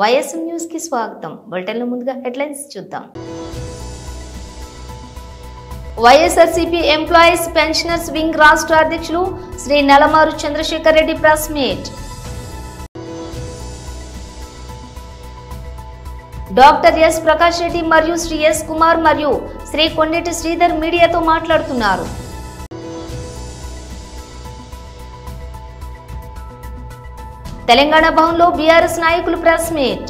YS news కి స్వాగతం. బులెటిన్లో ముందుగా హెడ్లైన్స్ చూద్దాం. వైఎస్ఆర్సీపీ ఎంప్లాయీస్ పెన్షనర్స్ వింగ్ రాష్ట్ర అధ్యక్షులు Shri Nalamaru Chandrashekar Reddy press meet. Doctor S Prakash Reddy మరియు శ్రీ ఎస్ కుమార్ మరియు శ్రీ కొండేటి శ్రీధర్ మీడియాతో మాట్లాడుతున్నారు. తెలంగాణ భవన్లో బీఆర్ఎస్ నాయకులు ప్రెస్ మీట్.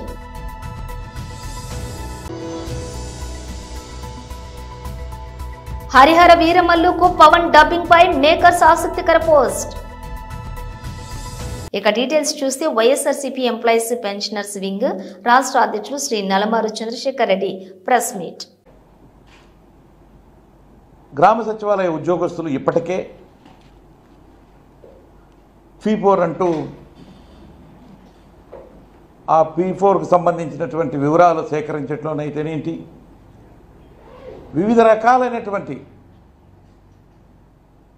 హరిహర వీరమల్లుకు పవన్ డబ్బింగ్ పై మేకర్స్ ఆసక్తికర పోస్ట్. ఇక డీటెయిల్స్ చూస్తే వైఎస్ఆర్సీపీ ఎంప్లాయీస్ పెన్షనర్స్ వింగ్ రాష్ట్ర అధ్యక్షులు శ్రీ నలమారు చంద్రశేఖర్ రెడ్డి ప్రెస్ మీట్. గ్రామ సచివాలయ ఉద్యోగస్తులు ఇప్పటికే P4 అంటూ ఆ P4కు సంబంధించినటువంటి వివరాలు సేకరించడంలోనైతేనేంటి, వివిధ రకాలైనటువంటి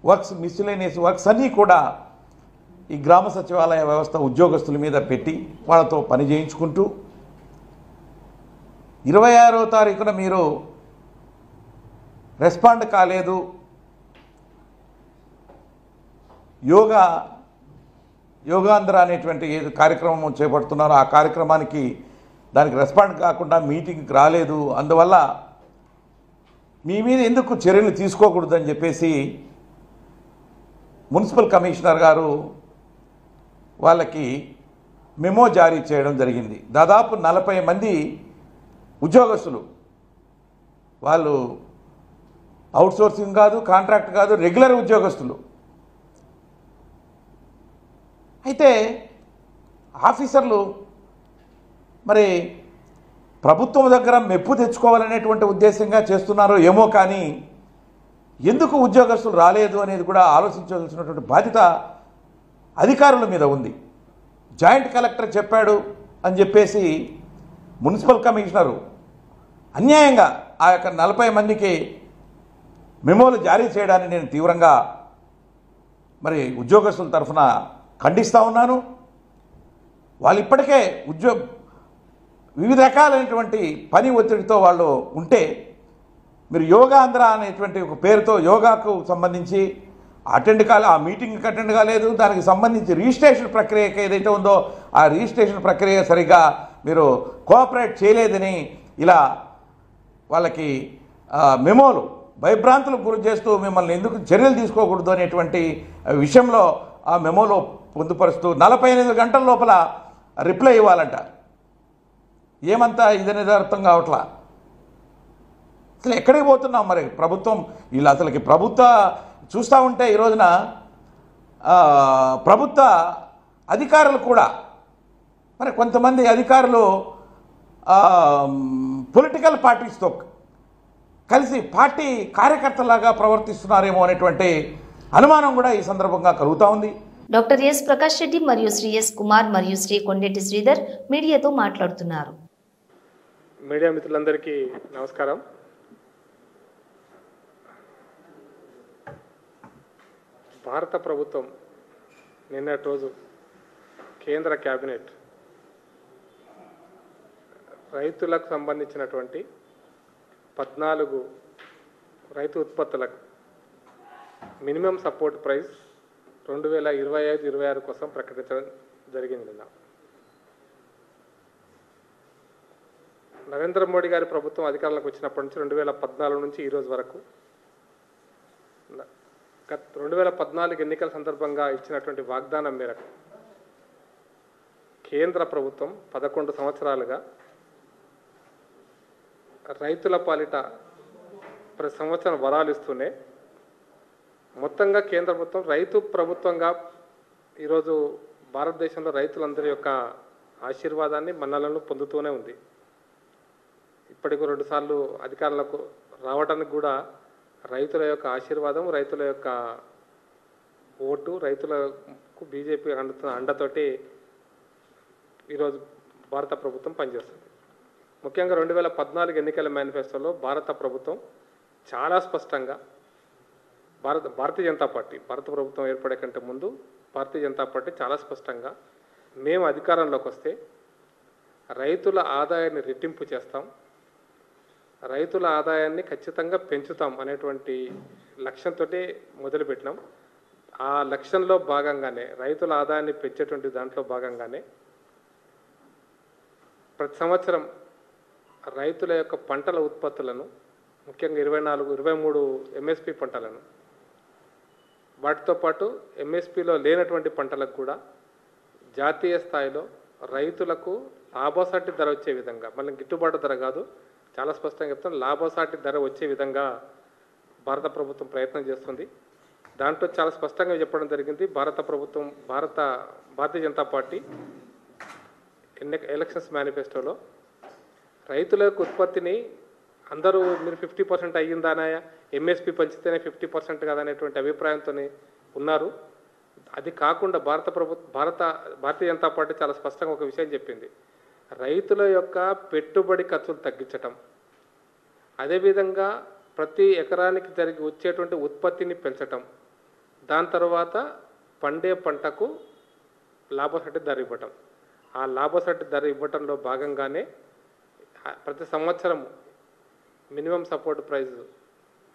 వర్క్స్, మిస్సిలేనియస్ వర్క్స్ అన్నీ కూడా ఈ గ్రామ సచివాలయ వ్యవస్థ ఉద్యోగస్తుల మీద పెట్టి వాళ్ళతో పని చేయించుకుంటూ 26వ తారీఖున మీరు రెస్పాండ్ కాలేదు, యోగాంధ్ర అనేటువంటి ఏది కార్యక్రమం చేపడుతున్నారో ఆ కార్యక్రమానికి దానికి రెస్పాండ్ కాకుండా మీటింగ్కి రాలేదు, అందువల్ల మీ మీద ఎందుకు చర్యలు తీసుకోకూడదని చెప్పేసి మున్సిపల్ కమిషనర్ గారు వాళ్ళకి మెమో జారీ చేయడం జరిగింది. దాదాపు 40 మంది ఉద్యోగస్తులు, వాళ్ళు అవుట్సోర్సింగ్ కాదు, కాంట్రాక్ట్ కాదు, రెగ్యులర్ ఉద్యోగస్తులు. అయితే ఆఫీసర్లు మరి ప్రభుత్వం దగ్గర మెప్పు తెచ్చుకోవాలనేటువంటి ఉద్దేశంగా చేస్తున్నారో ఏమో, కానీ ఎందుకు ఉద్యోగస్తులు రాలేదు అనేది కూడా ఆలోచించవలసినటువంటి బాధ్యత అధికారుల మీద ఉంది. జాయింట్ కలెక్టర్ చెప్పాడు అని చెప్పేసి మున్సిపల్ కమిషనరు అన్యాయంగా ఆ యొక్క 40 మందికి మెమోలు జారీ చేయడాన్ని నేను తీవ్రంగా మరి ఉద్యోగస్తుల తరఫున ఖండిస్తూ ఉన్నాను. వాళ్ళు ఇప్పటికే వివిధ రకాలైనటువంటి పని ఒత్తిడితో వాళ్ళు ఉంటే, మీరు యోగాంధ్ర అనేటువంటి ఒక పేరుతో యోగాకు సంబంధించి ఆ మీటింగ్కి అటెండ్ కాలేదు, దానికి సంబంధించి రిజిస్ట్రేషన్ ప్రక్రియ ఏదైతే ఉందో ఆ రిజిస్ట్రేషన్ ప్రక్రియ సరిగా మీరు కోఆపరేట్ చేయలేదని ఇలా వాళ్ళకి మెమోలు భయభ్రాంతులకు గురి చేస్తూ మిమ్మల్ని ఎందుకు చర్యలు తీసుకోకూడదు అనేటువంటి విషయంలో ఆ మెమోలో పొందుపరుస్తూ 48 గంటల లోపల రిప్లై ఇవ్వాలంట. ఏమంతా ఇదనేది అర్థం కావట్లా. అసలు ఎక్కడికి పోతున్నాం మరి ప్రభుత్వం? వీళ్ళు అసలుకి చూస్తూ ఉంటే ఈ రోజున ప్రభుత్వ అధికారులు కూడా మరి కొంతమంది అధికారులు పొలిటికల్ పార్టీస్తో కలిసి పార్టీ కార్యకర్తలాగా ప్రవర్తిస్తున్నారేమో అనేటువంటి అనుమానం కూడా ఈ సందర్భంగా కలుగుతూ ఉంది. డాక్టర్ ఎస్ ప్రకాష్ రెడ్డి మరియు శ్రీ ఎస్ కుమార్ మరియు శ్రీ కొండేటి శ్రీధర్ మీడియాతో మాట్లాడుతున్నారు. మీడియా మిత్రులందరికీ నమస్కారం. భారత ప్రభుత్వం నిన్నటి రోజు కేంద్ర కేబినెట్ రైతులకు సంబంధించినటువంటి 14 రైతు ఉత్పత్తులకు మినిమం సపోర్ట్ ప్రైస్ 2025-26 కోసం ప్రకటించడం జరిగింది. నరేంద్ర మోడీ గారి ప్రభుత్వం అధికారంలోకి వచ్చినప్పటి నుంచి 2014 నుంచి ఈరోజు వరకు 2014 ఎన్నికల సందర్భంగా ఇచ్చినటువంటి వాగ్దానం మేరకు కేంద్ర ప్రభుత్వం 11 సంవత్సరాలుగా రైతుల పాలిట ప్రతి సంవత్సరం వరాలు ఇస్తూనే మొత్తంగా కేంద్ర ప్రభుత్వం రైతు ప్రభుత్వంగా ఈరోజు భారతదేశంలో రైతులందరి యొక్క ఆశీర్వాదాన్ని మన్నలను పొందుతూనే ఉంది. ఇప్పటికి 2 సార్లు అధికారులకు రావడానికి కూడా రైతుల యొక్క ఆశీర్వాదం, రైతుల యొక్క ఓటు, రైతులకు బీజేపీ అందుతున్న అండతోటి ఈరోజు భారత ప్రభుత్వం పనిచేస్తుంది. ముఖ్యంగా 2014 ఎన్నికల మేనిఫెస్టోలో భారత ప్రభుత్వం చాలా స్పష్టంగా భారతీయ జనతా పార్టీ భారత ప్రభుత్వం ఏర్పడే కంటే ముందు భారతీయ జనతా పార్టీ చాలా స్పష్టంగా మేము అధికారంలోకి వస్తే రైతుల ఆదాయాన్ని రెట్టింపు చేస్తాం, రైతుల ఆదాయాన్ని ఖచ్చితంగా పెంచుతాం అనేటువంటి లక్ష్యంతో మొదలుపెట్టినాం. ఆ లక్ష్యంలో భాగంగానే రైతుల ఆదాయాన్ని పెంచేటువంటి దాంట్లో భాగంగానే ప్రతి సంవత్సరం రైతుల యొక్క పంటల ఉత్పత్తులను, ముఖ్యంగా 24-23 ఎంఎస్పి పంటలను, వాటితో పాటు ఎంఎస్పిలో లేనటువంటి పంటలకు కూడా జాతీయ స్థాయిలో రైతులకు లాభసాటి ధర వచ్చే విధంగా, మళ్ళీ గిట్టుబాటు ధర కాదు, చాలా స్పష్టంగా చెప్తాను, లాభసాటి ధర వచ్చే విధంగా భారత ప్రభుత్వం ప్రయత్నం చేస్తుంది. దాంట్లో చాలా స్పష్టంగా చెప్పడం జరిగింది. భారతీయ జనతా పార్టీ ఎలక్షన్స్ మేనిఫెస్టోలో రైతుల యొక్క ఉత్పత్తిని అందరూ మీరు 50% అయ్యిందానాయా, ఎంఎస్పి పంచితేనే 50% కాదనేటువంటి అభిప్రాయంతో ఉన్నారు. అది కాకుండా భారతీయ జనతా పార్టీ చాలా స్పష్టంగా ఒక విషయం చెప్పింది. రైతుల యొక్క పెట్టుబడి ఖర్చులు తగ్గించటం, అదేవిధంగా ప్రతి ఎకరానికి వచ్చేటువంటి ఉత్పత్తిని పెంచటం, దాని తర్వాత పండే పంటకు లాభసాటి ధర ఇవ్వటం. ఆ లాభసాటి ధర ఇవ్వటంలో భాగంగానే ప్రతి సంవత్సరం మినిమం సపోర్ట్ ప్రైస్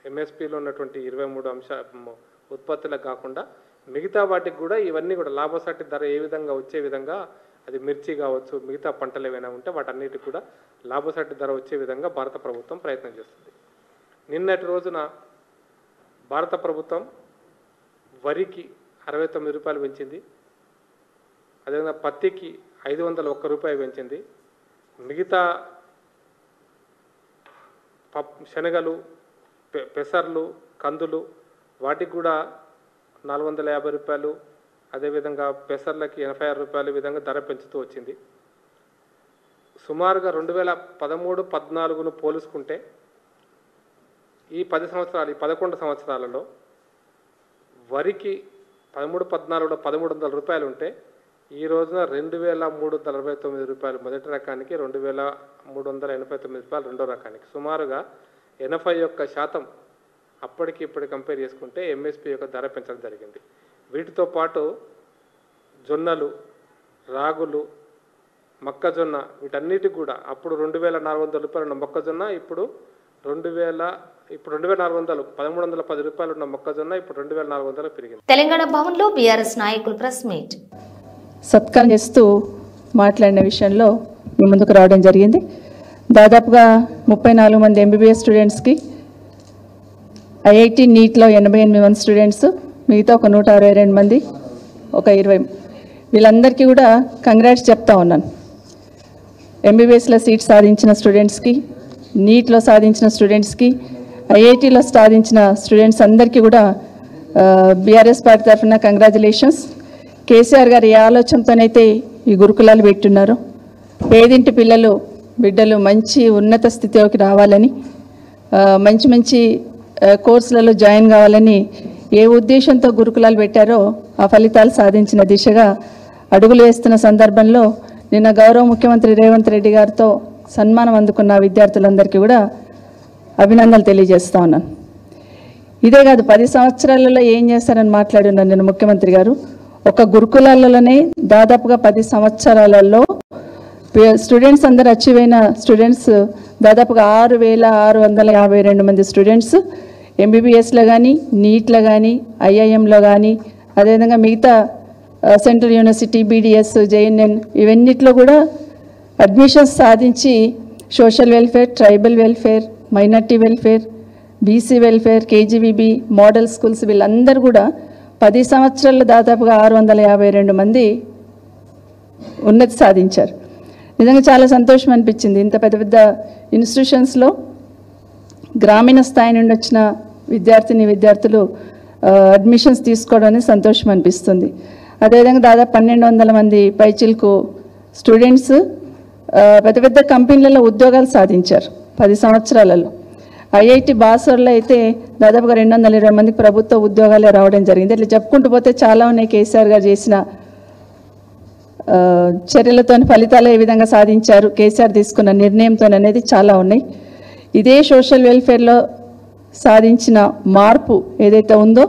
ఎంఎస్పిలో ఉన్నటువంటి 23 ఉత్పత్తులకు కాకుండా మిగతా వాటికి కూడా ఇవన్నీ కూడా లాభసాటి ధర ఏ విధంగా వచ్చే విధంగా, అది మిర్చి కావచ్చు, మిగతా పంటలు ఏవైనా ఉంటే వాటన్నిటికి కూడా లాభసాటి ధర వచ్చే విధంగా భారత ప్రభుత్వం ప్రయత్నం చేస్తుంది. నిన్నటి రోజున భారత ప్రభుత్వం వరికి 69 రూపాయలు పెంచింది, అదేవిధంగా పత్తికి 501 రూపాయలు పెంచింది, మిగతా శనగలు, పెసర్లు, కందులు వాటికి కూడా 450 రూపాయలు, అదేవిధంగా పెసర్లకి 86 రూపాయలు విధంగా ధర పెంచుతూ వచ్చింది. సుమారుగా 2013-14ను పోల్చుకుంటే ఈ 11 సంవత్సరాలలో వరికి 13-14లో 1300 రూపాయలు ఉంటే ఈ రోజున 2369 రూపాయలు మొదటి రకానికి, 2389 రూపాయలు రెండో రకానికి, సుమారుగా 81% అప్పటికి ఇప్పటి కంపేర్ చేసుకుంటే ఎంఎస్పి యొక్క ధర పెంచడం జరిగింది. వీటితో పాటు జొన్నలు, రాగులు, మొక్కజొన్న వీటన్నిటికి కూడా అప్పుడు 2400 రూపాయలు ఉన్న మొక్కజొన్న ఇప్పుడు 2400 1310 రూపాయలు ఉన్న మొక్కజొన్న ఇప్పుడు 2400 పెరిగింది. తెలంగాణ భవన్లో బీఆర్ఎస్ నాయకులు ప్రెస్ మీట్ సత్కారం చేస్తూ మాట్లాడిన విషయంలో మీ ముందుకు రావడం జరిగింది. దాదాపుగా 34 మంది ఎంబీబీఎస్ స్టూడెంట్స్కి, ఐఐటి నీట్లో 88 మంది స్టూడెంట్స్, మిగతా ఒక 162 మంది, ఒక 20 వీళ్ళందరికీ కూడా కంగ్రాట్స్ చెప్తా ఉన్నాను. ఎంబీబీఎస్లో సీట్ సాధించిన స్టూడెంట్స్కి, నీట్లో సాధించిన స్టూడెంట్స్కి, ఐఐటీలో సాధించిన స్టూడెంట్స్ అందరికీ కూడా బీఆర్ఎస్ పార్టీ తరఫున కంగ్రాచులేషన్స్. కేసీఆర్ గారు ఏ ఆలోచనతోనైతే ఈ గురుకులాలు పెట్టున్నారో, పేదింటి బిడ్డలు మంచి ఉన్నత స్థితిలోకి రావాలని, మంచి కోర్సులలో జాయిన్ కావాలని ఏ ఉద్దేశంతో గురుకులాలు పెట్టారో ఆ ఫలితాలు సాధించిన దిశగా అడుగులు వేస్తున్న సందర్భంలో నిన్న గౌరవ ముఖ్యమంత్రి రేవంత్ రెడ్డి గారితో సన్మానం అందుకున్న విద్యార్థులందరికీ కూడా అభినందనలు తెలియజేస్తా ఉన్నాను. ఇదే కాదు, 10 సంవత్సరాలలో ఏం చేస్తారని మాట్లాడున్నాను నేను. ముఖ్యమంత్రి గారు ఒక గురుకులాలలోనే దాదాపుగా 10 సంవత్సరాలలో స్టూడెంట్స్ అందరూ అచీవ్ అయిన స్టూడెంట్స్ దాదాపుగా 6652 మంది స్టూడెంట్స్ ఎంబీబీఎస్లో కానీ, నీట్లో కానీ, ఐఐఎంలో కానీ, అదేవిధంగా మిగతా సెంట్రల్ యూనివర్సిటీ, బీడీఎస్, జేఎన్ఎన్ ఇవన్నిట్లో కూడా అడ్మిషన్స్ సాధించి social welfare, tribal welfare, minority welfare, BC welfare, KGBV, model schools వీళ్ళందరూ కూడా 10 సంవత్సరాల్లో దాదాపుగా 652 మంది ఉన్నతి సాధించారు. నిజంగా చాలా సంతోషం అనిపించింది. ఇంత పెద్ద ఇన్స్టిట్యూషన్స్లో గ్రామీణ స్థాయి నుండి వచ్చిన విద్యార్థులు అడ్మిషన్స్ తీసుకోవడం అనేది సంతోషం అనిపిస్తుంది. అదేవిధంగా దాదాపు 1200 మంది పైచిలకు స్టూడెంట్స్ పెద్ద కంపెనీలలో ఉద్యోగాలు సాధించారు 10 సంవత్సరాలలో. ఐఐటి బాసర్లో అయితే దాదాపుగా 220 మందికి ప్రభుత్వ ఉద్యోగాలే రావడం జరిగింది. ఇట్లా చెప్పుకుంటూ పోతే చాలా ఉన్నాయి. కేసీఆర్ గారు చేసిన చర్యలతో ఫలితాలు ఏ విధంగా సాధించారు, కేసీఆర్ తీసుకున్న నిర్ణయంతో అనేది చాలా ఉన్నాయి. ఇదే సోషల్ వెల్ఫేర్లో సాధించిన మార్పు ఏదైతే ఉందో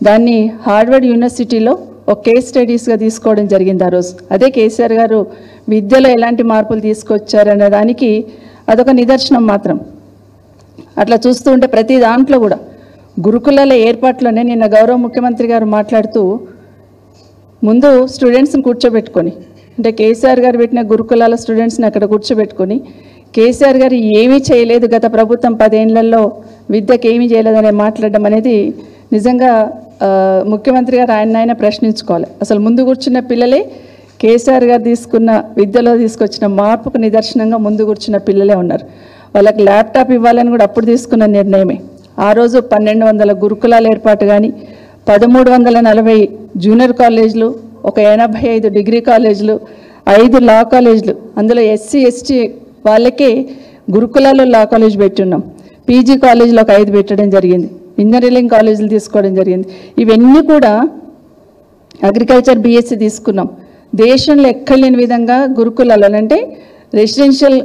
దాన్ని హార్వర్డ్ యూనివర్సిటీలో ఒక కేస్ స్టడీస్గా తీసుకోవడం జరిగింది ఆ రోజు. అదే కేసీఆర్ గారు విద్యలో ఎలాంటి మార్పులు తీసుకొచ్చారనే దానికి అదొక నిదర్శనం మాత్రం. అట్లా చూస్తూ ఉంటే ప్రతి దాంట్లో కూడా గురుకులాల ఏర్పాట్లోనే నిన్న గౌరవ ముఖ్యమంత్రి గారు మాట్లాడుతూ ముందు స్టూడెంట్స్ని కూర్చోబెట్టుకొని, అంటే కేసీఆర్ గారు పెట్టిన గురుకులాల స్టూడెంట్స్ని అక్కడ కూర్చోబెట్టుకొని కేసీఆర్ గారు ఏమీ చేయలేదు గత ప్రభుత్వం 10 ఏళ్లలో విద్యకు ఏమీ చేయలేదనే మాట్లాడడం అనేది నిజంగా ముఖ్యమంత్రి గారు ఆయన ప్రశ్నించుకోవాలి. అసలు ముందు కూర్చున్న పిల్లలే కేసీఆర్ గారు తీసుకున్న విద్యలో తీసుకొచ్చిన మార్పుకు నిదర్శనంగా ముందు కూర్చున్న పిల్లలే ఉన్నారు. వాళ్ళకి ల్యాప్టాప్ ఇవ్వాలని కూడా అప్పుడు తీసుకున్న నిర్ణయమే. ఆ రోజు 1200 గురుకులాల ఏర్పాటు కానీ, 1340 జూనియర్ కాలేజీలు, ఒక 85 డిగ్రీ కాలేజీలు, 5 లా కాలేజీలు, అందులో ఎస్సీ ఎస్టీ వాళ్ళకే గురుకులాల్లో లా కాలేజ్ పెట్టున్నాం. పీజీ కాలేజీలో ఒక 5 పెట్టడం జరిగింది. ఇంజనీరింగ్ కాలేజీలు తీసుకోవడం జరిగింది. ఇవన్నీ కూడా అగ్రికల్చర్ బీఎస్సీ తీసుకున్నాం. దేశంలో ఎక్కడ లేని విధంగా గురుకులాలు అంటే రెసిడెన్షియల్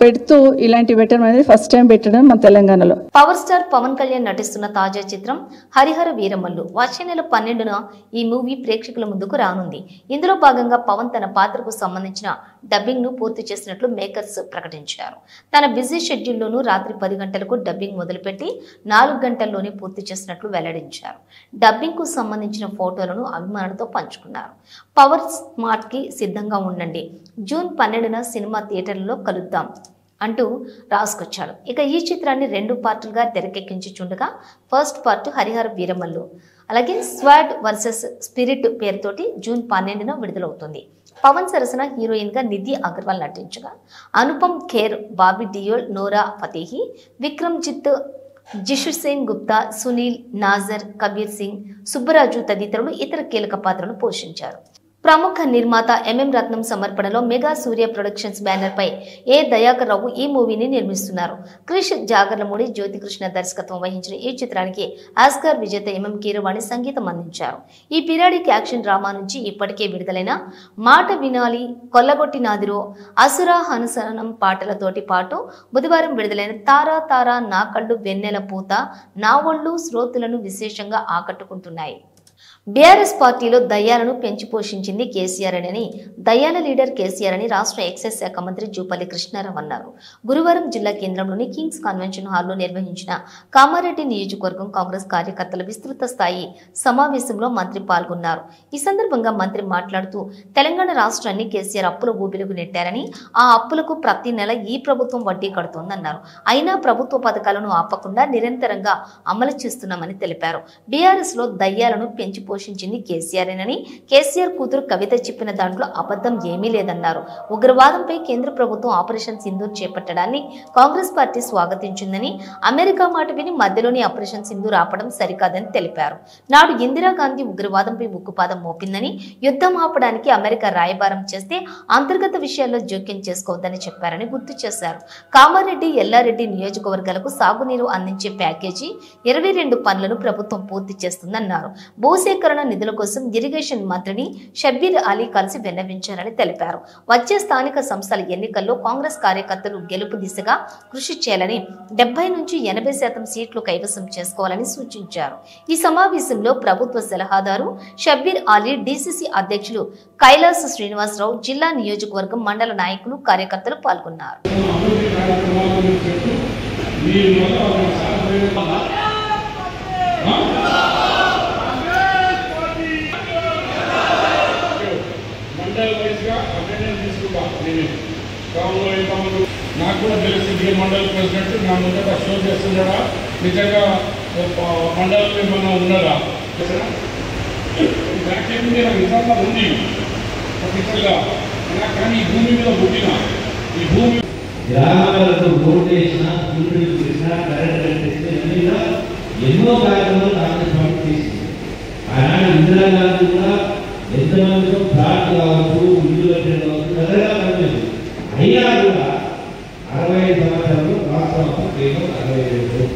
పెడుతూ ఇలాంటి పెట్టడం అనేది ఫస్ట్ టైం పెట్టడం మన తెలంగాణలో. పవర్ స్టార్ పవన్ కళ్యాణ్ నటిస్తున్న తాజా చిత్రం హరిహర వీరమల్లు వచ్చే నెల 12న ఈ మూవీ ప్రేక్షకుల ముందుకు రానుంది. ఇందులో భాగంగా పవన్ తన పాత్రకు సంబంధించిన డబ్బింగ్ ను పూర్తి చేసినట్లు మేకర్స్ ప్రకటించారు. తన బిజీ షెడ్యూల్లోనూ రాత్రి 10 గంటలకు డబ్బింగ్ మొదలుపెట్టి 4 గంటల్లోనే పూర్తి చేసినట్లు వెల్లడించారు. డబ్బింగ్ కు సంబంధించిన ఫోటోలను అభిమానులతో పంచుకున్నారు. పవర్ స్మార్ట్ కి సిద్ధంగా ఉండండి, జూన్ 12న సినిమా థియేటర్లలో కలుద్దాం అంటూ రాసుకొచ్చాడు. ఇక ఈ చిత్రాన్ని 2 పార్టులుగా తెరకెక్కించుచుండగా ఫస్ట్ పార్ట్ హరిహర వీరమల్లు, అలాగే స్వాడ్ వర్సెస్ స్పిరిట్ పేరుతోటి జూన్ 12న విడుదలవుతుంది. పవన్ సరసన హీరోయిన్ గా నిధి అగర్వాల్ నటించగా అనుపమ్ ఖేర్, బాబీ డియోల్, నోరా ఫతేహి, విక్రమ్జిత్, జిషుసేన్ గుప్తా, సునీల్, నాజర్, కబీర్ సింగ్, సుబ్బరాజు తదితరులు ఇతర కీలక పాత్రలు పోషించారు. ప్రముఖ నిర్మాత ఎంఎం రత్నం సమర్పణలో మెగా సూర్య ప్రొడక్షన్స్ బ్యానర్ పై ఏ దయాకర్ రావు ఈ మూవీని నిర్మిస్తున్నారు. క్రిష్ జాగర్లమూడి, జ్యోతికృష్ణ దర్శకత్వం వహించిన ఈ చిత్రానికి ఆస్కార్ విజేత ఎంఎం కీరవాణి సంగీతం అందించారు. ఈ పీరియాడిక్ యాక్షన్ డ్రామా నుంచి ఇప్పటికే విడుదలైన మాట వినాలి, కొల్లగొట్టి నాదిరో, అసురా హనుసనం పాటలతోటి పాటు బుధవారం విడుదలైన తారా తారా, నా కళ్ళు వెన్నెల పూత, నా ఒళ్ళు శ్రోతులను విశేషంగా ఆకట్టుకుంటున్నాయి. బీఆర్ఎస్ పార్టీలో దయ్యాలను పెంచి పోషించింది కేసీఆర్ అని దయ్యాల లీడర్ కేసీఆర్ అని రాష్ట్ర ఎక్సైజ్ శాఖ మంత్రి జూపల్లి కృష్ణారావు అన్నారు. గురువారం జిల్లా కేంద్రంలోని కింగ్స్ కన్వెన్షన్ హాల్లో నిర్వహించిన కామారెడ్డి నియోజకవర్గం కాంగ్రెస్ కార్యకర్తల విస్తృత స్థాయి సమావేశంలో మంత్రి పాల్గొన్నారు. ఈ సందర్భంగా మంత్రి మాట్లాడుతూ తెలంగాణ రాష్ట్రాన్ని కేసీఆర్ అప్పుల ఊబిలకు నెట్టారని, ఆ అప్పులకు ప్రతి నెల ఈ ప్రభుత్వం వడ్డీ కడుతోందన్నారు. అయినా ప్రభుత్వ పథకాలను ఆపకుండా నిరంతరంగా అమలు చేస్తున్నామని తెలిపారు. బీఆర్ఎస్ లో దయ్యాలను పెంచి పోషించింది కేసీఆర్ఏనని, కేసీఆర్ కూతురు కవిత చెప్పిన దాంట్లో అబద్ధం ఏమీ లేదన్నారు. ఉగ్రవాదంపై కేంద్ర ప్రభుత్వం ఆపరేషన్ సింధూర్ చేపట్టడాన్ని కాంగ్రెస్ పార్టీ స్వాగతించిందని, అమెరికా మాట విని మధ్యలోని ఆపరేషన్ సింధూర్ ఆపడం సరికాదని తెలిపారు. నాడు ఇందిరాగాంధీ ఉగ్రవాదంపై ఉక్కుపాదం మోపిందని, యుద్ధం ఆపడానికి అమెరికా రాయబారం చేస్తే అంతర్గత విషయాల్లో జోక్యం చేసుకోవద్దని చెప్పారని గుర్తు చేశారు. కామారెడ్డి, ఎల్లారెడ్డి నియోజకవర్గాలకు సాగునీరు అందించే ప్యాకేజీ 22 పనులను ప్రభుత్వం పూర్తి చేస్తుందన్నారు. భూసేకరణ నిధుల కోసం ఇరిగేషన్ మంత్రిని షబ్బీర్ అలీ కలిసి విన్నవించారని తెలిపారు. వచ్చే స్థానిక సంస్థల ఎన్నికల్లో కాంగ్రెస్ కార్యకర్తలు గెలుపు దిశగా కృషి చేయాలని, 70 నుంచి 80% సీట్లు కైవసం చేసుకోవాలని సూచించారు. ఈ సమావేశంలో ప్రభుత్వ సలహాదారు షబ్బీర్ అలీ, డీసీసీ అధ్యక్షులు కైలాస్ శ్రీనివాసరావు, జిల్లా నియోజకవర్గం మండల నాయకులు, కార్యకర్తలు పాల్గొన్నారు. నాకు కూడా తెలిసింది మండల ప్రెసిడెంట్ నా ముందర షో చేస్తున్నాడా, నిజంగా మండలంలో ఏమన్నా ఉన్నారా నాకేమి నిజంగా ఉంది నిజంగా. కానీ ఈ భూమి మీద పుట్టిన ఈ భూమి గ్రామాలకు ఓటు వేసిన, సూర్యుడు చేసిన, కరెంట్ కట్టిస్తే ఎన్నో కార్యక్రమాలు కాంగ్రెస్ పార్టీ చేసింది. ఆనాడు ఇందిరాగాంధీ కూడా ఎంతమందితో ఫ్లాట్ కావచ్చు, ఇల్లు కట్టడం కావచ్చు, రకరకాల పనిచేసింది. అయినా కూడా 65 సంవత్సరాలు రాష్ట్రం కేవలం 65,000.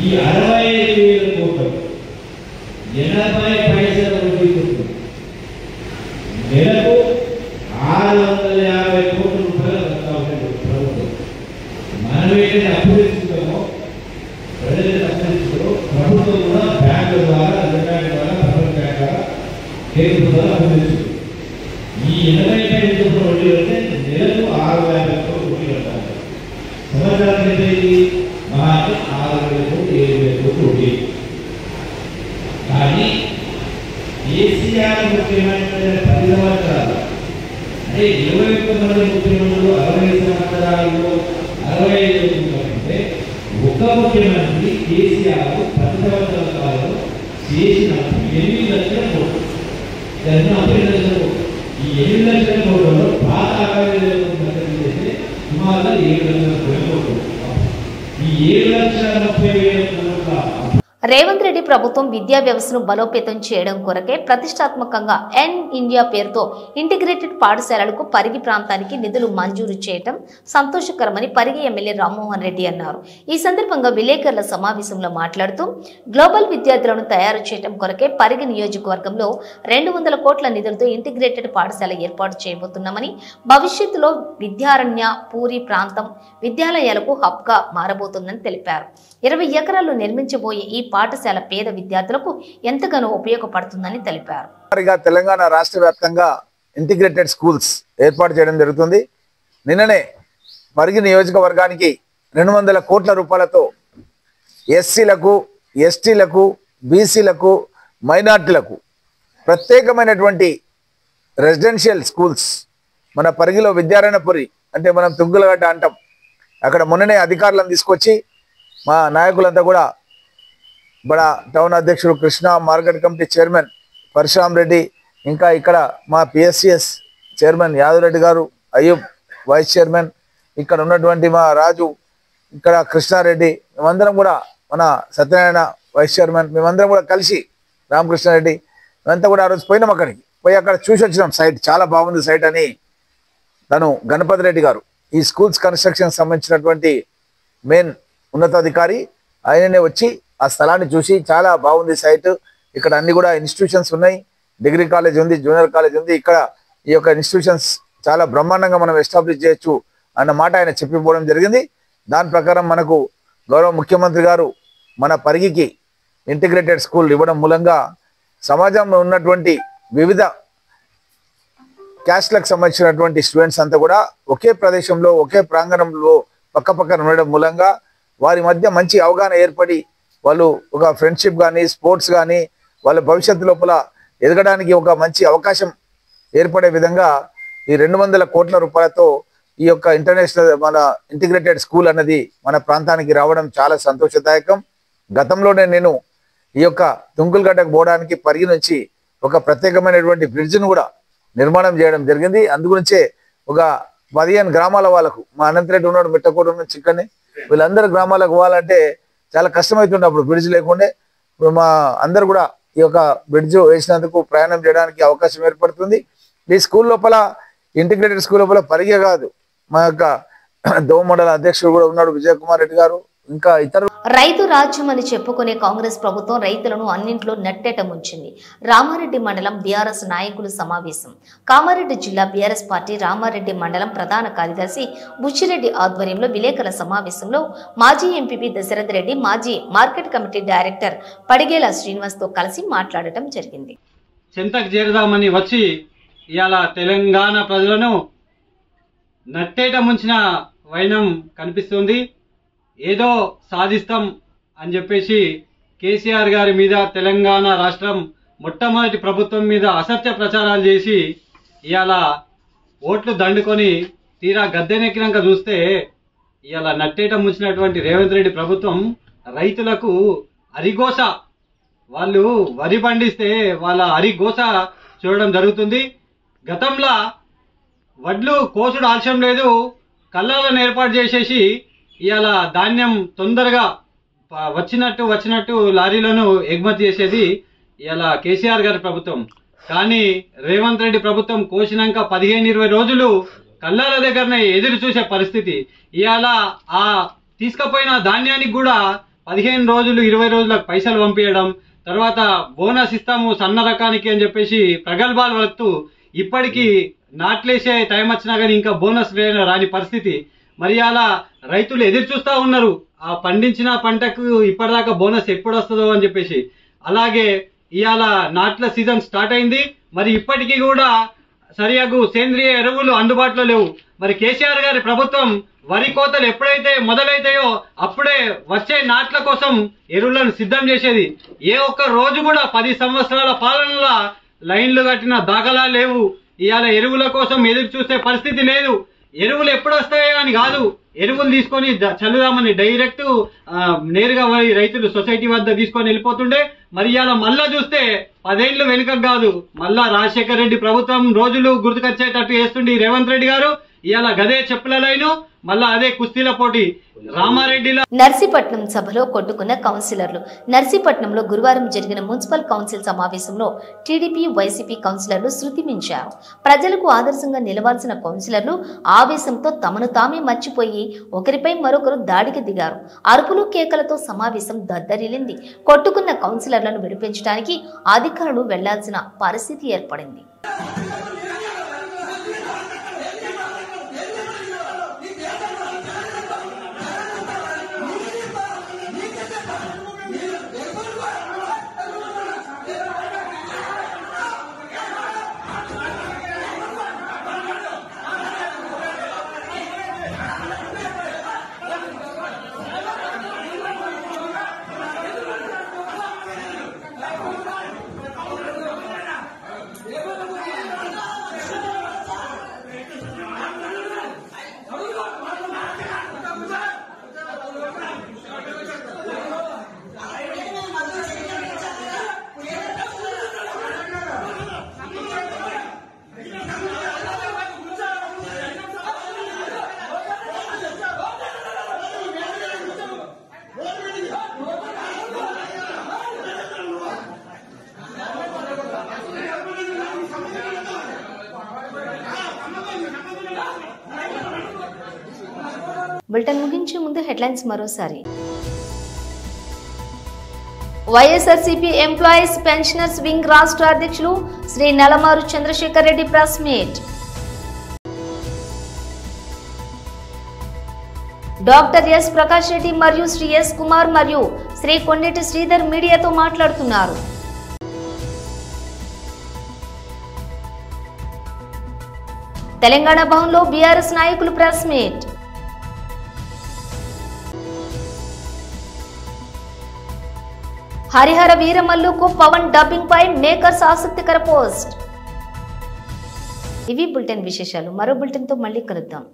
ఈ 65,000 కోట్లు 80 పైసల వడ్డీ కొట్టు నెలకు 650 కోట్ల రూపాయలు వస్తూ ఉంటాయి ప్రభుత్వం. మనం ఏదైతే అప్పు తెచ్చుకుంటామో, ప్రజలు అప్పు తెచ్చుకోవడం, ప్రభుత్వం కూడా బ్యాంకుల ద్వారా, రిజర్వ్ బ్యాంక్ ద్వారా, ప్రపంచ బ్యాంక్ ద్వారా, కేంద్రం ద్వారా అప్పు తెచ్చుకుంటాం. ఈ 80 పైసల వడ్డీ సంవత్సరాల్లో 65 అంటే ఒక ముఖ్యమంత్రి కేసీఆర్ 10 సంవత్సరాల కాలంలో చేసిన 8 లక్షల కోట్లు. ఈ 8 లక్షల కోట్లలో పాత 60,000 కోట్లు చేస్తే సుమారుగా 7 లక్షల కోట్లు. ఈ 7,30,000 కోట్ల రేవంత్ రెడ్డి ప్రభుత్వం విద్యా వ్యవస్థను బలోపేతం చేయడం కొరకే ప్రతిష్టాత్మకంగా ఇండియా పేరుతో ఇంటిగ్రేటెడ్ పాఠశాలలకు పరిగి ప్రాంతానికి నిధులు మంజూరు చేయడం సంతోషకరమని పరిగి ఎమ్మెల్యే రామ్మోహన్ రెడ్డి అన్నారు. ఈ సందర్భంగా విలేకరుల సమావేశంలో మాట్లాడుతూ గ్లోబల్ విద్యార్థులను తయారు చేయడం కొరకే పరిగి నియోజకవర్గంలో 200 కోట్ల నిధులతో ఇంటిగ్రేటెడ్ పాఠశాల ఏర్పాటు చేయబోతున్నామని, భవిష్యత్తులో విద్యారణ్య పూరి ప్రాంతం విద్యాలయాలకు హబ్గా మారబోతుందని తెలిపారు. 20 ఎకరాల్లో నిర్మించబోయే ఈ పాఠశాల పేద విద్యార్థులకు ఎంతగానో ఉపయోగపడుతుందని తెలిపారు. తెలంగాణ రాష్ట్ర వ్యాప్తంగా ఇంటిగ్రేటెడ్ స్కూల్స్ ఏర్పాటు చేయడం జరుగుతుంది. నిన్ననే పరిగి నియోజకవర్గానికి 200 కోట్ల రూపాయలతో ఎస్సీలకు, ఎస్టీలకు, బీసీలకు, మైనార్టీలకు ప్రత్యేకమైనటువంటి రెసిడెన్షియల్ స్కూల్స్ మన పరిగిలో విద్యారణ్యపురి అంటే మనం తుంగులగడ్డ అంటాం. అక్కడ మొన్ననే అధికారులను తీసుకొచ్చి మా నాయకులంతా కూడా బడా టౌన్ అధ్యక్షుడు Krishna, market committee chairman Parashuram Reddy, ఇంకా ఇక్కడ మా పిఎస్సిఎస్ చైర్మన్ యాదవ్ గారు, అయ్యూబ్ వైస్ చైర్మన్, ఇక్కడ ఉన్నటువంటి మా రాజు, ఇక్కడ కృష్ణారెడ్డి, మేమందరం కూడా మన సత్యనారాయణ వైస్ చైర్మన్, మేమందరం కూడా కలిసి రామకృష్ణారెడ్డి మేమంతా కూడా ఆ రోజు పోయినాం. అక్కడికి పోయి అక్కడ చూసి వచ్చినాం. సైట్ చాలా బాగుంది సైట్ అని తను గణపతి రెడ్డి గారు ఈ స్కూల్స్ కన్స్ట్రక్షన్ సంబంధించినటువంటి మెయిన్ ఉన్నతాధికారి ఆయననే వచ్చి ఆ స్థలాన్ని చూసి చాలా బాగుంది సైట్, ఇక్కడ అన్ని కూడా ఇన్స్టిట్యూషన్స్ ఉన్నాయి, డిగ్రీ కాలేజ్ ఉంది, జూనియర్ కాలేజ్ ఉంది, ఇక్కడ ఈ యొక్క ఇన్స్టిట్యూషన్స్ చాలా బ్రహ్మాండంగా మనం ఎస్టాబ్లిష్ చేయొచ్చు అన్న మాట ఆయన చెప్పిపోవడం జరిగింది. దాని ప్రకారం మనకు గౌరవ ముఖ్యమంత్రి గారు మన పరిగికి ఇంటిగ్రేటెడ్ స్కూల్ ఇవ్వడం మూలంగా సమాజంలో ఉన్నటువంటి వివిధ క్యాస్ట్లకు సంబంధించినటువంటి స్టూడెంట్స్ అంతా కూడా ఒకే ప్రదేశంలో ఒకే ప్రాంగణంలో పక్కపక్కన ఉండడం మూలంగా వారి మధ్య మంచి అవగాహన ఏర్పడి వాళ్ళు ఒక ఫ్రెండ్షిప్ కానీ స్పోర్ట్స్ కానీ వాళ్ళ భవిష్యత్తు లోపల ఎదగడానికి ఒక మంచి అవకాశం ఏర్పడే విధంగా ఈ 200 కోట్ల రూపాయలతో ఈ యొక్క ఇంటర్నేషనల్ మన ఇంటిగ్రేటెడ్ స్కూల్ అన్నది మన ప్రాంతానికి రావడం చాలా సంతోషదాయకం. గతంలోనే నేను ఈ యొక్క తుంగులగడ్డకు పోవడానికి పరిగి నుంచి ఒక ప్రత్యేకమైనటువంటి బ్రిడ్జ్ను కూడా నిర్మాణం చేయడం జరిగింది. అందుగురించే ఒక 15 గ్రామాల వాళ్ళకు మా అనంతరెడ్డి ఉన్నాడు, మిట్టకూరు నుంచి ఇక్కడనే వీళ్ళందరూ గ్రామాలకు పోవాలంటే చాలా కష్టమవుతుండే అప్పుడు బ్రిడ్జ్ లేకుండే. ఇప్పుడు మా అందరు కూడా ఈ యొక్క బ్రిడ్జ్ వేసినందుకు ప్రయాణం చేయడానికి అవకాశం ఏర్పడుతుంది. ఈ స్కూల్ లోపల ఇంటిగ్రేటెడ్ స్కూల్ లోపల పరిగే కాదు, మా యొక్క దోమ మండల అధ్యక్షుడు కూడా ఉన్నాడు విజయ్ కుమార్ రెడ్డి గారు, ఇంకా ఇతర. రైతు రాజ్యం అని చెప్పుకునే కాంగ్రెస్ ప్రభుత్వం రైతులను అన్నింట్లో నట్టేట ముంచింది. రామారెడ్డి మండలం బీఆర్ఎస్ నాయకుల సమావేశం. కామారెడ్డి జిల్లా బీఆర్ఎస్ పార్టీ రామారెడ్డి మండలం ప్రధాన కార్యదర్శి బుచ్చిరెడ్డి ఆధ్వర్యంలో విలేకరుల సమావేశంలో మాజీ ఎంపీపీ దశరథ్ రెడ్డి, మాజీ market committee director Padigela Srinivas తో కలిసి మాట్లాడటం జరిగింది. చింతకు చేరదామని వచ్చి ఇవాళ తెలంగాణ ప్రజలను నట్టేట ముంచిన వైనం కనిపిస్తుంది. ఏదో సాధిస్తాం అని చెప్పేసి కేసీఆర్ గారి మీద, తెలంగాణ రాష్ట్రం మొట్టమొదటి ప్రభుత్వం మీద అసత్య ప్రచారాలు చేసి ఇవాళ ఓట్లు దండుకొని తీరా గద్దెనెక్కినాక చూస్తే ఇవాళ నట్టేట ముంచినటువంటి రేవంత్ రెడ్డి ప్రభుత్వం రైతులకు అరిగోస, వాళ్ళు వరి పండిస్తే వాళ్ళ అరిగోస చూడడం జరుగుతుంది. గతంలో వడ్లు కోసుడు ఆలస్యం లేదు, కళ్ళాలను ఏర్పాటు చేసేసి ఇవాళ ధాన్యం తొందరగా వచ్చినట్టు లారీలను ఎగుమతి చేసేది ఇవాళ కేసీఆర్ గారి ప్రభుత్వం. కానీ రేవంత్ రెడ్డి ప్రభుత్వం కోసినాక 15-20 రోజులు కళ్ళాల దగ్గరనే ఎదురు చూసే పరిస్థితి. ఇవాళ ఆ తీసుకుపోయిన ధాన్యానికి కూడా 15 రోజులు 20 రోజులకు పైసలు పంపించడం, తర్వాత బోనస్ ఇస్తాము సన్న రకానికి అని చెప్పేసి ప్రగల్భాలు వలుతూ ఇప్పటికీ నాట్లేసే టైం వచ్చినా కానీ ఇంకా బోనస్ రాని పరిస్థితి. మరి అలా రైతులు ఎదురు చూస్తూ ఉన్నారు ఆ పండించిన పంటకు ఇప్పటిదాకా బోనస్ ఎప్పుడు వస్తుందో అని చెప్పేసి. అలాగే ఇవాళ నాట్ల సీజన్ స్టార్ట్ అయింది, మరి ఇప్పటికీ కూడా సరియగు సేంద్రియ ఎరువులు అందుబాటులో లేవు. మరి కేసీఆర్ గారి ప్రభుత్వం వరి కోతలు ఎప్పుడైతే మొదలైతాయో అప్పుడే వచ్చే నాట్ల కోసం ఎరువులను సిద్ధం చేసేది. ఏ ఒక్క రోజు కూడా 10 సంవత్సరాల పాలనలో లైన్లు కట్టిన దాఖలా లేవు. ఇవాళ ఎరువుల కోసం ఎదురు చూసే పరిస్థితి లేదు. ఎరువులు ఎప్పుడు వస్తాయో అని కాదు, ఎరువులు తీసుకొని చల్లుదామని డైరెక్ట్ నేరుగా రైతులు సొసైటీ వద్ద తీసుకొని వెళ్ళిపోతుండే. మరి ఇవాళ మళ్ళా చూస్తే 10 ఏళ్ళు వెనుకకు కాదు, మళ్ళా రాజశేఖర రెడ్డి ప్రభుత్వం రోజులు గుర్తుకొచ్చేటట్టు చేస్తుండే రేవంత్ రెడ్డి గారు. ఇవాళ గదే చెప్పుల లైను, మళ్ళా అదే కుస్తీల పోటీ రామారెడ్డిలో. నర్సీపట్నం సభలో కొట్టుకున్న కౌన్సిలర్లు. నర్సీపట్నంలో గురువారం జరిగిన మున్సిపల్ కౌన్సిల్ సమావేశంలో టీడీపీ వైసీపీ కౌన్సిలర్లు శృతి మించారు. ప్రజలకు ఆదర్శంగా నిలవాల్సిన కౌన్సిలర్లు ఆవేశంతో తమను తామే మర్చిపోయి ఒకరిపై మరొకరు దాడికి దిగారు. అరుపులు కేకలతో సమావేశం దద్దరిల్లింది. కొట్టుకున్న కౌన్సిలర్లను విడిపించడానికి అధికారులు వెళ్లాల్సిన పరిస్థితి ఏర్పడింది. బులెటిన్ ముగించే ముందు హెడ్లైన్స్ మరోసారి. వైఎస్ఆర్సీపీ ఎంప్లాయీస్ పెన్షనర్స్ వింగ్ రాష్ట్ర అధ్యక్షులు Shri Nalamaru Chandrashekar Reddy press meet. Doctor S Prakash Reddy మరియు శ్రీ ఎస్ కుమార్ మరియు శ్రీ కొండేటి శ్రీధర్ మీడియాతో మాట్లాడుతున్నారు. తెలంగాణ భవన్లో బీఆర్ఎస్ నాయకులు ప్రెస్ మీట్. హరిహర వీరమల్లుకు పవన్ డబ్బింగ్ పై మేకర్స్ ఆసక్తికర పోస్ట్. ఇవి బులెటిన్ విశేషాలు. మరో బులెటిన్ తో మళ్ళీ కలుద్దాం.